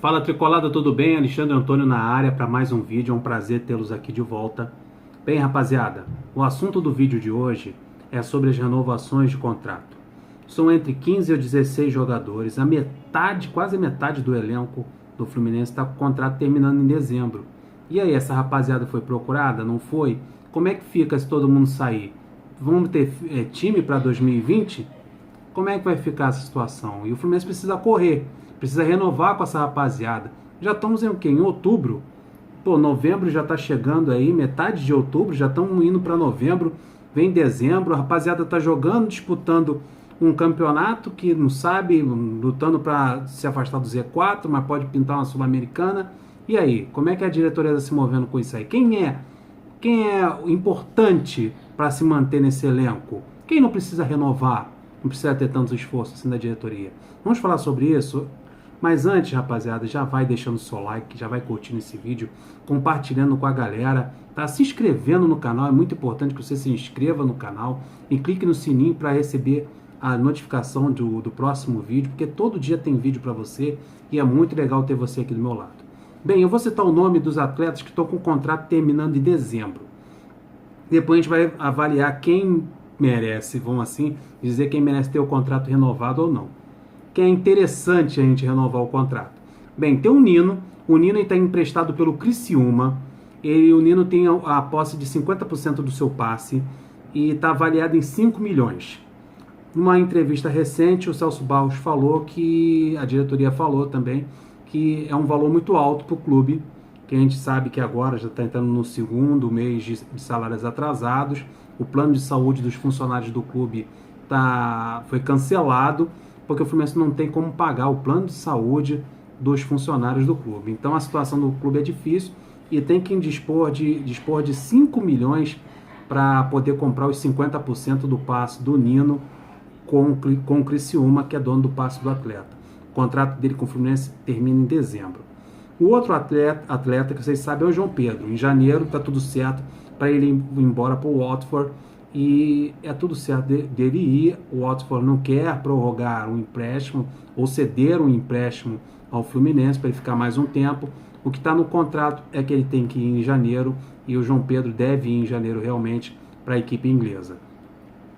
Fala Tricolada, tudo bem? Alexandre Antônio na área para mais um vídeo, é um prazer tê-los aqui de volta. Bem, rapaziada, o assunto do vídeo de hoje é sobre as renovações de contrato. São entre 15 e 16 jogadores, a metade, quase a metade do elenco do Fluminense está com o contrato terminando em dezembro. E aí, essa rapaziada foi procurada? Não foi? Como é que fica se todo mundo sair? Vamos ter time para 2020? Como é que vai ficar essa situação? E o Fluminense precisa correr, precisa renovar com essa rapaziada. Já estamos em o quê? Em outubro? Pô, novembro já está chegando aí, metade de outubro, já estamos indo para novembro, vem dezembro, a rapaziada está jogando, disputando um campeonato que não sabe, lutando para se afastar do Z4, mas pode pintar uma Sul-Americana. E aí, como é que a diretoria está se movendo com isso aí? Quem é importante para se manter nesse elenco? Quem não precisa renovar? Não precisa ter tanto esforço assim da diretoria. Vamos falar sobre isso? Mas antes, rapaziada, já vai deixando o seu like, já vai curtindo esse vídeo, compartilhando com a galera, tá? Se inscrevendo no canal, é muito importante que você se inscreva no canal e clique no sininho para receber a notificação do próximo vídeo, porque todo dia tem vídeo para você e é muito legal ter você aqui do meu lado. Bem, eu vou citar o nome dos atletas que estão com o contrato terminando em dezembro. Depois a gente vai avaliar quem merece, vamos assim, dizer quem merece ter o contrato renovado ou não. Que é interessante a gente renovar o contrato. Bem, tem o Nino está emprestado pelo Criciúma, o Nino tem a posse de 50% do seu passe e está avaliado em 5 milhões. Numa entrevista recente, o Celso Barros falou que, a diretoria falou também, que é um valor muito alto para o clube, que a gente sabe que agora já está entrando no segundo mês de salários atrasados, o plano de saúde dos funcionários do clube foi cancelado, porque o Fluminense não tem como pagar o plano de saúde dos funcionários do clube. Então a situação do clube é difícil e tem que dispor de 5 milhões para poder comprar os 50% do passe do Nino com o Criciúma, que é dono do passe do atleta. O contrato dele com o Fluminense termina em dezembro. O outro atleta que vocês sabem é o João Pedro. Em janeiro está tudo certo para ele ir embora para o Watford e é tudo certo dele ir. O Watford não quer prorrogar um empréstimo ou ceder um empréstimo ao Fluminense para ele ficar mais um tempo. O que está no contrato é que ele tem que ir em janeiro e o João Pedro deve ir em janeiro realmente para a equipe inglesa.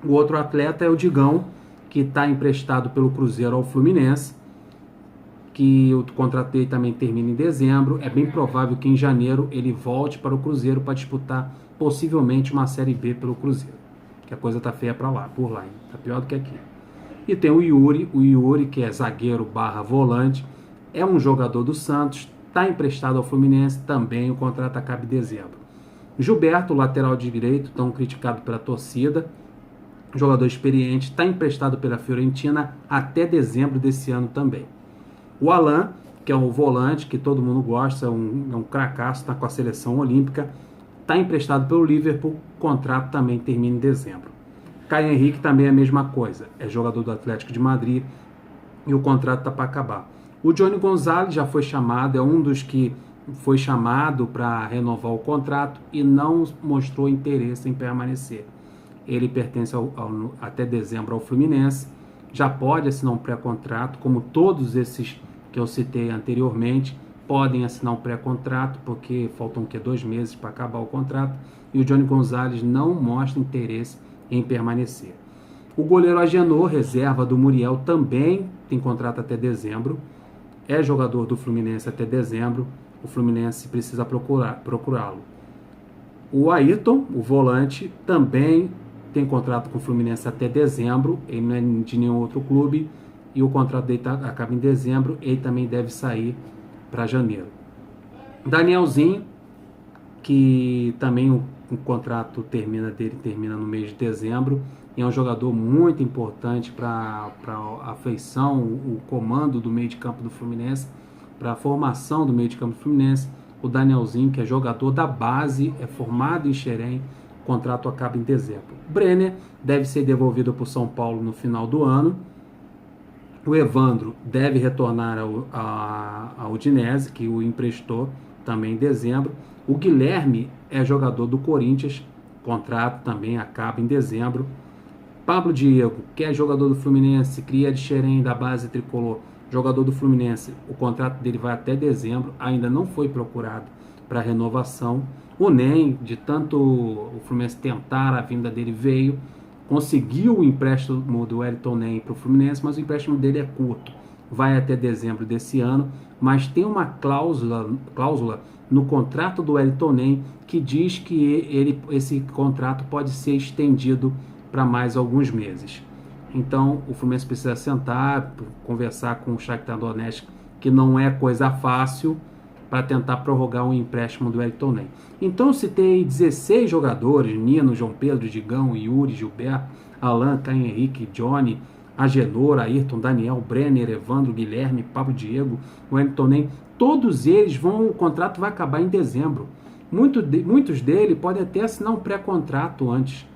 O outro atleta é o Digão, que está emprestado pelo Cruzeiro ao Fluminense, que o contrato dele também termina em dezembro. É bem provável que em janeiro ele volte para o Cruzeiro para disputar possivelmente uma Série B pelo Cruzeiro, que a coisa tá feia por lá, hein? Tá pior do que aqui. E tem o Yuri que é zagueiro / volante, é um jogador do Santos, está emprestado ao Fluminense, também o contrato acaba em dezembro. Gilberto, lateral direito, tão criticado pela torcida, jogador experiente, está emprestado pela Fiorentina até dezembro desse ano também. O Alan, que é um volante que todo mundo gosta, é um cracaço, está com a seleção olímpica, está emprestado pelo Liverpool, o contrato também termina em dezembro. Caio Henrique também é a mesma coisa, é jogador do Atlético de Madrid e o contrato está para acabar. O Johnny Gonzalez já foi chamado, é um dos que foi chamado para renovar o contrato e não mostrou interesse em permanecer. Ele pertence até dezembro ao Fluminense, já pode assinar um pré-contrato, como todos esses que eu citei anteriormente, podem assinar um pré-contrato, porque faltam 2 meses para acabar o contrato, e o Johnny Gonzalez não mostra interesse em permanecer. O goleiro Agenor, reserva do Muriel, também tem contrato até dezembro, é jogador do Fluminense até dezembro, o Fluminense precisa procurá-lo. O Ayrton, o volante, também tem contrato com o Fluminense até dezembro, ele não é de nenhum outro clube, e o contrato dele acaba em dezembro, ele também deve sair para janeiro. Danielzinho, que também o contrato termina no mês de dezembro, e é um jogador muito importante para a feição, o comando do meio de campo do Fluminense, para a formação do meio de campo do Fluminense. O Danielzinho, que é jogador da base, é formado em Xerém, o contrato acaba em dezembro. Brenner deve ser devolvido para o São Paulo no final do ano. O Evandro deve retornar ao Udinese, que o emprestou também em dezembro. O Guilherme é jogador do Corinthians, contrato também acaba em dezembro. Pablo Diego, que é jogador do Fluminense, cria de Xerém da base tricolor, jogador do Fluminense, o contrato dele vai até dezembro, ainda não foi procurado para renovação. O NEM, de tanto o Fluminense tentar a vinda dele, veio, conseguiu o empréstimo do Wellington NEM para o Fluminense, mas o empréstimo dele é curto, vai até dezembro desse ano, mas tem uma cláusula no contrato do Wellington NEM que diz que esse contrato pode ser estendido para mais alguns meses. Então o Fluminense precisa sentar, conversar com o Shakhtar Donetsk, que não é coisa fácil, para tentar prorrogar um empréstimo do Wellington NEM. Então eu citei 16 jogadores: Nino, João Pedro, Digão, Yuri, Gilberto, Alan, Caio Henrique, Johnny, Agenor, Ayrton, Daniel, Brenner, Evandro, Guilherme, Pablo Diego, Wellington NEM. Todos eles o contrato vai acabar em dezembro. Muitos deles podem até assinar um pré-contrato antes.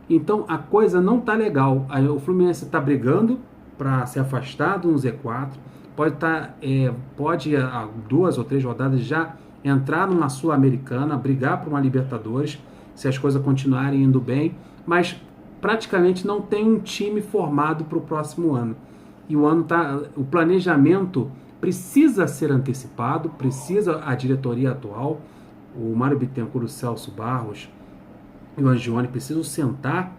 Então a coisa não está legal. O Fluminense está brigando para se afastar do Z4. Pode há 2 ou 3 rodadas já entrar numa Sul-Americana, brigar por uma Libertadores, se as coisas continuarem indo bem, mas praticamente não tem um time formado para o próximo ano. E o planejamento precisa ser antecipado, precisa a diretoria atual, o Mário Bittencourt, o Celso Barros e o Angione precisam sentar,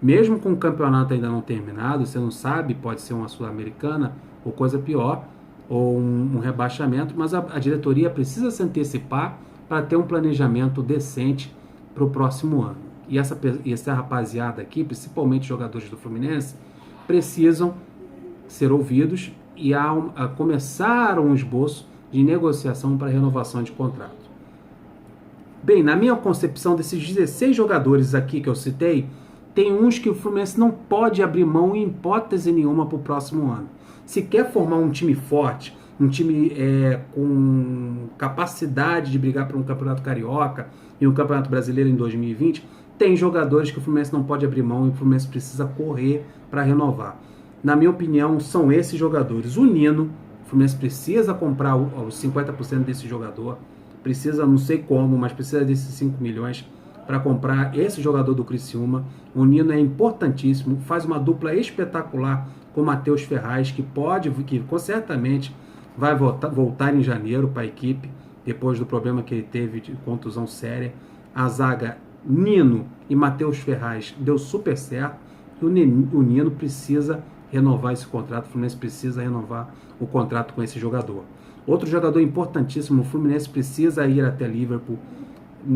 mesmo com o campeonato ainda não terminado, você não sabe, pode ser uma Sul-Americana ou coisa pior, ou um rebaixamento, mas a diretoria precisa se antecipar para ter um planejamento decente para o próximo ano. E essa rapaziada aqui, principalmente jogadores do Fluminense, precisam ser ouvidos e começar um esboço de negociação para renovação de contrato. Bem, na minha concepção, desses 16 jogadores aqui que eu citei, tem uns que o Fluminense não pode abrir mão em hipótese nenhuma para o próximo ano. Se quer formar um time forte, um time com capacidade de brigar por um campeonato carioca e um campeonato brasileiro em 2020, tem jogadores que o Fluminense não pode abrir mão e o Fluminense precisa correr para renovar. Na minha opinião, são esses jogadores. O Nino, o Fluminense precisa comprar os 50% desse jogador, precisa, não sei como, mas precisa desses 5 milhões para comprar esse jogador do Criciúma. O Nino é importantíssimo, faz uma dupla espetacular com o Matheus Ferraz, que certamente vai voltar em janeiro para a equipe, depois do problema que ele teve de contusão séria. A zaga Nino e Matheus Ferraz deu super certo, e o Nino precisa renovar esse contrato, o Fluminense precisa renovar o contrato com esse jogador. Outro jogador importantíssimo, o Fluminense precisa ir até Liverpool,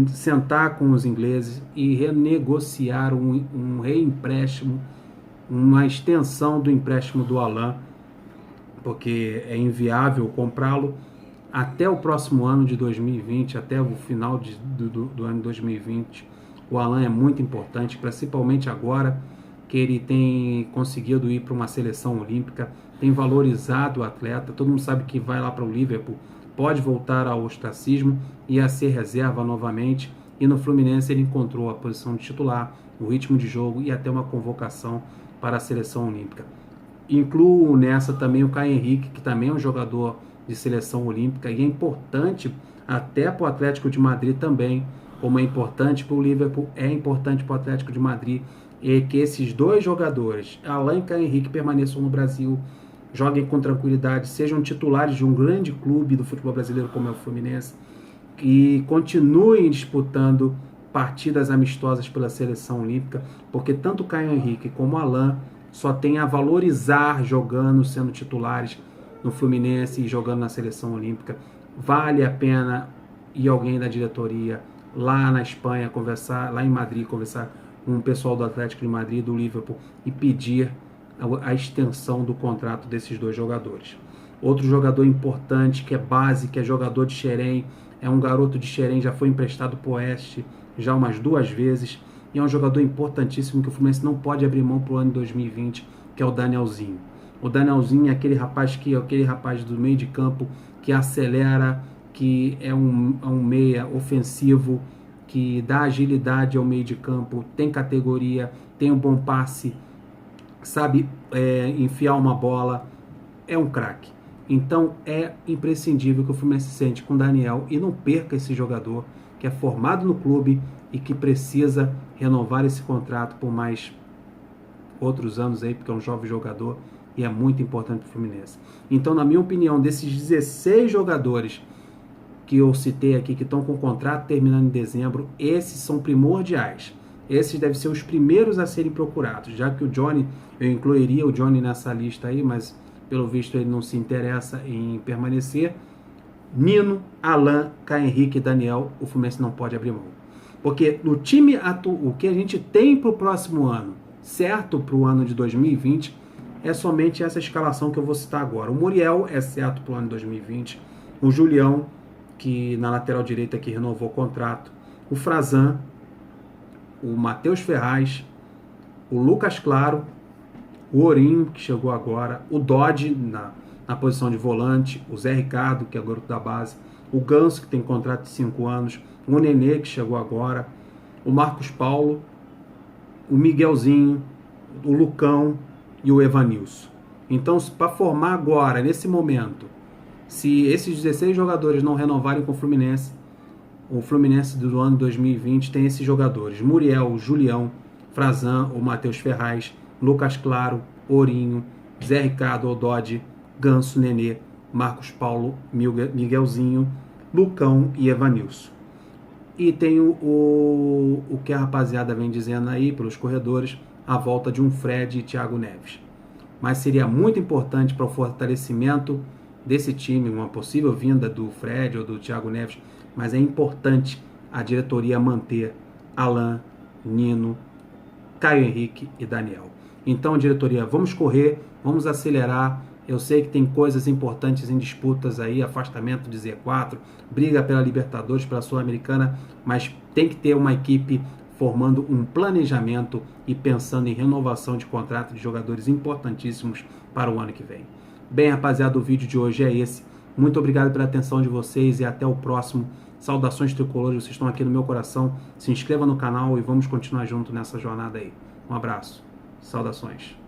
sentar com os ingleses e renegociar um reempréstimo, uma extensão do empréstimo do Alan, porque é inviável comprá-lo até o próximo ano de 2020, até o final do ano de 2020. O Alan é muito importante, principalmente agora que ele tem conseguido ir para uma seleção olímpica, tem valorizado o atleta. Todo mundo sabe que vai lá para o Liverpool, pode voltar ao ostracismo e a ser reserva novamente, e no Fluminense ele encontrou a posição de titular, o ritmo de jogo e até uma convocação para a seleção olímpica. Incluo nessa também o Caio Henrique, que também é um jogador de seleção olímpica e é importante até para o Atlético de Madrid também, como é importante para o Liverpool, é importante para o Atlético de Madrid, e que esses dois jogadores, Alan e Caio Henrique, permaneçam no Brasil, joguem com tranquilidade, sejam titulares de um grande clube do futebol brasileiro como é o Fluminense, e continuem disputando partidas amistosas pela seleção olímpica, porque tanto o Caio Henrique como o Alan só tem a valorizar jogando, sendo titulares no Fluminense e jogando na seleção olímpica. Vale a pena ir alguém da diretoria lá na Espanha conversar, lá em Madrid, conversar com o pessoal do Atlético de Madrid, do Liverpool, e pedir a extensão do contrato desses dois jogadores. Outro jogador importante, que é base, que é jogador de Xerém, é um garoto de Xerém, já foi emprestado para o Oeste já umas 2 vezes, e é um jogador importantíssimo que o Fluminense não pode abrir mão para o ano de 2020, que é o Danielzinho. O Danielzinho é aquele rapaz do meio de campo que acelera, que é um meia ofensivo, que dá agilidade ao meio de campo, tem categoria, tem um bom passe, sabe enfiar uma bola, é um craque. Então é imprescindível que o Fluminense se sente com o Daniel e não perca esse jogador que é formado no clube e que precisa renovar esse contrato por mais outros anos aí, porque é um jovem jogador e é muito importante para o Fluminense. Então, na minha opinião, desses 16 jogadores que eu citei aqui, que estão com o contrato terminando em dezembro, esses são primordiais. Esses devem ser os primeiros a serem procurados, já que o Johnny, eu incluiria o Johnny nessa lista aí, mas pelo visto ele não se interessa em permanecer. Nino, Alan, Caio Henrique e Daniel, o Fluminense não pode abrir mão. Porque no time o que a gente tem para o próximo ano, certo para o ano de 2020, é somente essa escalação que eu vou citar agora. O Muriel é certo para o ano de 2020, o Julião, que na lateral direita que renovou o contrato, o Frazan, o Matheus Ferraz, o Lucas Claro, o Ourinho, que chegou agora, o Dodge na posição de volante, o Zé Ricardo, que é o garoto da base, o Ganso, que tem contrato de 5 anos, o Nenê, que chegou agora, o Marcos Paulo, o Miguelzinho, o Lucão e o Evanilson. Então, para formar agora, nesse momento, se esses 16 jogadores não renovarem com o Fluminense do ano 2020 tem esses jogadores: Muriel, Julião, Frazan, o Matheus Ferraz, Lucas Claro, Ourinho, Zé Ricardo, Odode, Ganso, Nenê, Marcos Paulo, Miguelzinho, Lucão e Evanilson. E tem o que a rapaziada vem dizendo aí pelos corredores, a volta de um Fred e Thiago Neves. Mas seria muito importante para o fortalecimento desse time, uma possível vinda do Fred ou do Thiago Neves, mas é importante a diretoria manter Alan, Nino, Caio Henrique e Daniel. Então, diretoria, vamos correr, vamos acelerar. Eu sei que tem coisas importantes em disputas aí, afastamento de Z4, briga pela Libertadores, pela Sul-Americana, mas tem que ter uma equipe formando um planejamento e pensando em renovação de contrato de jogadores importantíssimos para o ano que vem. Bem, rapaziada, o vídeo de hoje é esse. Muito obrigado pela atenção de vocês e até o próximo. Saudações tricolores, vocês estão aqui no meu coração. Se inscreva no canal e vamos continuar junto nessa jornada aí. Um abraço. Saudações.